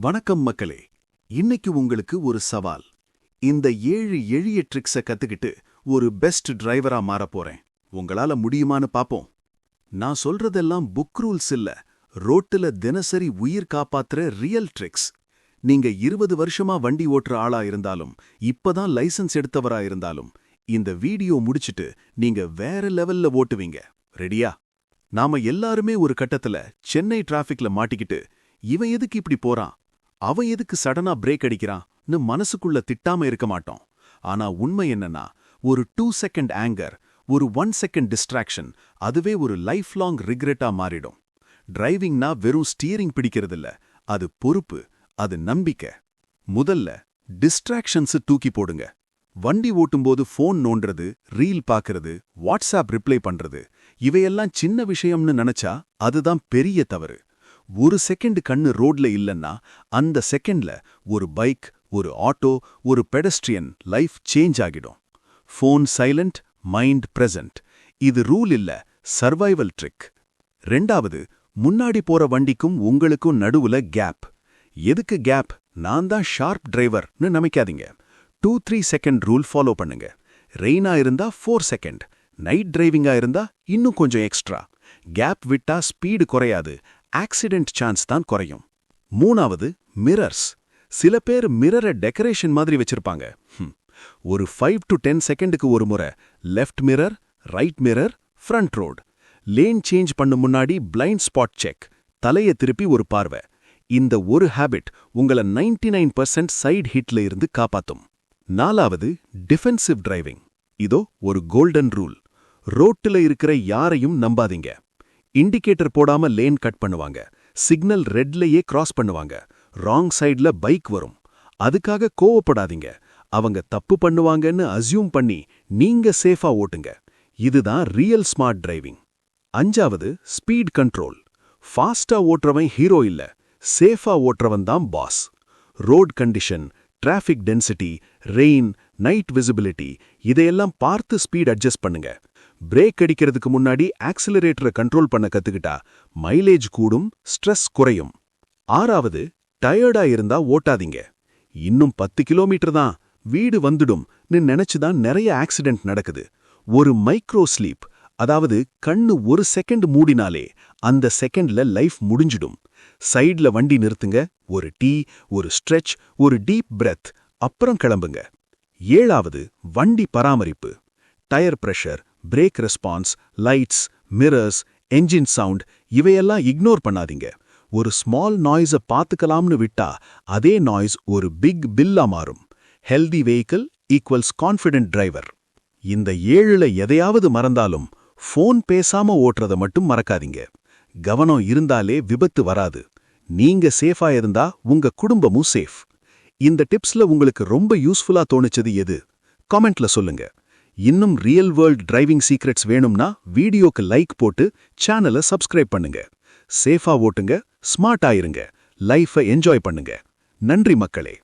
வணக்கம் மக்களே. இன்னைக்கு உங்களுக்கு ஒரு சவால். இந்த 7 எளிய ட்ரிக்ஸ கத்துக்கிட்டு ஒரு பெஸ்ட் டிரைவரா மாறப் போறேன். உங்களால முடியுமான்னு பாப்போம். நான் சொல்றதெல்லாம் புக் ரூல்ஸ் இல்ல, ரோட்டுல தினசரி உயிர் காப்பாத்துற ரியல் ட்ரிக்ஸ். நீங்க 20 வருஷமா வண்டி ஓட்டுற ஆளா இருந்தாலும், இப்பதான் லைசென்ஸ் எடுத்தவரா இருந்தாலும், இந்த வீடியோ முடிச்சிட்டு நீங்க வேற லெவல்ல ஓட்டுவீங்க. ரெடியா? நாம எல்லாருமே ஒரு கட்டத்துல சென்னை டிராஃபிக்ல மாட்டிக்கிட்டு, இவன் எதுக்கு இப்படி போறான், அவன் எதுக்கு சடனா பிரேக் அடிக்கிறான்னு மனசுக்குள்ள திட்டாம இருக்க மாட்டோம். ஆனா உண்மை என்னன்னா, ஒரு 2 செகண்ட் ஆங்கர், ஒரு 1 செகண்ட் டிஸ்ட்ராக்ஷன், அதுவே ஒரு லைஃப் லாங் ரிக்ரெட்டா மாறிடும். டிரைவிங்னா வெறும் ஸ்டீரிங் பிடிக்கிறதில்ல, அது பொறுப்பு, அது நம்பிக்கை. முதல்ல டிஸ்ட்ராக்ஷன்ஸ் தூக்கி போடுங்க. வண்டி ஓட்டும்போது ஃபோன் நோண்டுறது, ரீல் பாக்குறது, வாட்ஸ்ஆப் ரிப்ளை பண்றது, இவையெல்லாம் சின்ன விஷயம்னு நினைச்சா அதுதான் பெரிய தவறு. ஒரு செகண்ட் கண்ணு ரோட்ல இல்லன்னா அந்த செகண்ட்ல ஒரு பைக், ஒரு ஆட்டோ, ஒரு பெடஸ்ட்ரியன் லைஃப் சேஞ்ச் ஆகிடும். Phone silent, mind present. இது ரூல் இல்ல, சர்வைவல் ட்ரிக். ரெண்டாவது, முன்னாடி போற வண்டிக்கும் உங்களுக்கும் நடுவுல கேப். எதுக்கு கேப்? நான் தான் ஷார்ப் டிரைவர்னு நினைக்காதீங்க. 2-3 செகண்ட் ரூல் ஃபாலோ பண்ணுங்க. ரெயினா இருந்தா 4 செகண்ட், நைட் டிரைவிங்கா இருந்தா இன்னும் கொஞ்சம் எக்ஸ்ட்ரா. கேப் விட்டா ஸ்பீடு குறையாது, ஆக்சிடென்ட் சான்ஸ் தான் குறையும். மூணாவது, மிரர்ஸ். சில பேர் மிரரை டெக்கரேஷன் மாதிரி வச்சிருப்பாங்க. ஒரு 5 to 10 செகண்டுக்கு ஒரு முறை left mirror, right mirror, front road. Lane change பண்ணும் முன்னாடி பிளைண்ட் ஸ்பாட் செக், தலையை திருப்பி ஒரு பார்வை. இந்த ஒரு ஹேபிட் உங்களை 99% சைடு ஹிட்ல இருந்து காப்பாத்தும். நாலாவது, டிஃபென்சிவ் டிரைவிங். இதோ ஒரு கோல்டன் ரூல். ரோட்டுல இருக்கிற யாரையும் நம்பாதீங்க. இண்டிகேட்டர் போடாம லேன் கட் பண்ணுவாங்க, சிக்னல் ரெட்லயே கிராஸ் பண்ணுவாங்க, ராங் சைட்ல பைக் வரும். அதுக்காக கோவப்படாதீங்க. அவங்க தப்பு பண்ணுவாங்கன்னு அஸ்யூம் பண்ணி நீங்க சேஃபா ஓட்டுங்க. இதுதான் ரியல் ஸ்மார்ட் டிரைவிங். அஞ்சாவது, ஸ்பீட் கண்ட்ரோல். ஃபாஸ்டா ஓட்டுறவன் ஹீரோ இல்ல, சேஃபா ஓட்டுறவன் தான் boss. Road condition, traffic density, rain, night visibility, இதையெல்லாம் பார்த்து ஸ்பீட் அட்ஜஸ்ட் பண்ணுங்க. பிரேக் அடிக்கிறதுக்கு முன்னாடி ஆக்சிலரேட்டரை கண்ட்ரோல் பண்ண கத்துக்கிட்டா மைலேஜ் கூடும், ஸ்ட்ரெஸ் குறையும். ஆறாவது, டயர்டா இருந்தா ஓட்டாதீங்க. இன்னும் 10 கிலோமீட்டர் தான், வீடு வந்துடும்னு நினைச்சுதான் நிறைய ஆக்சிடென்ட் நடக்குது. ஒரு மைக்ரோ ஸ்லீப், அதாவது கண்ணு ஒரு செகண்ட் மூடினாலே அந்த செகண்ட்ல லைஃப் முடிஞ்சிடும். சைட்ல வண்டி நிறுத்துங்க, ஒரு டீ, ஒரு ஸ்ட்ரெச், ஒரு டீப் பிரெத், அப்புறம் கிளம்புங்க. ஏழாவது, வண்டி பராமரிப்பு. Tyre pressure, brake response, lights, mirrors, engine sound, இவையெல்லாம் இக்னோர் பண்ணாதீங்க. ஒரு ஸ்மால் நாய்ஸை பார்த்துக்கலாம்னு விட்டா அதே நாய்ஸ் ஒரு பிக் பில்லா மாறும். Healthy vehicle equals confident driver. இந்த 7ல எதையாவது மறந்தாலும் ஃபோன் பேசாம ஓட்டுறத மட்டும் மறக்காதீங்க. கவனம் இருந்தாலே விபத்து வராது. நீங்க சேஃபா இருந்தா உங்க குடும்பமும் சேஃப். இந்த டிப்ஸ்ல உங்களுக்கு ரொம்ப யூஸ்ஃபுல்லா தோணுச்சது எது? காமெண்ட்ல சொல்லுங்க. இன்னும் ரியல் வேர்ல்ட் டிரைவிங் சீக்ரெட்ஸ் வேணும்னா வீடியோக்கு லைக் போட்டு சேனலை சப்ஸ்கிரைப் பண்ணுங்க. சேஃபா ஓட்டுங்க, ஸ்மார்ட் ஆயிருங்க, லைஃபை என்ஜாய் பண்ணுங்க. நன்றி மக்களே.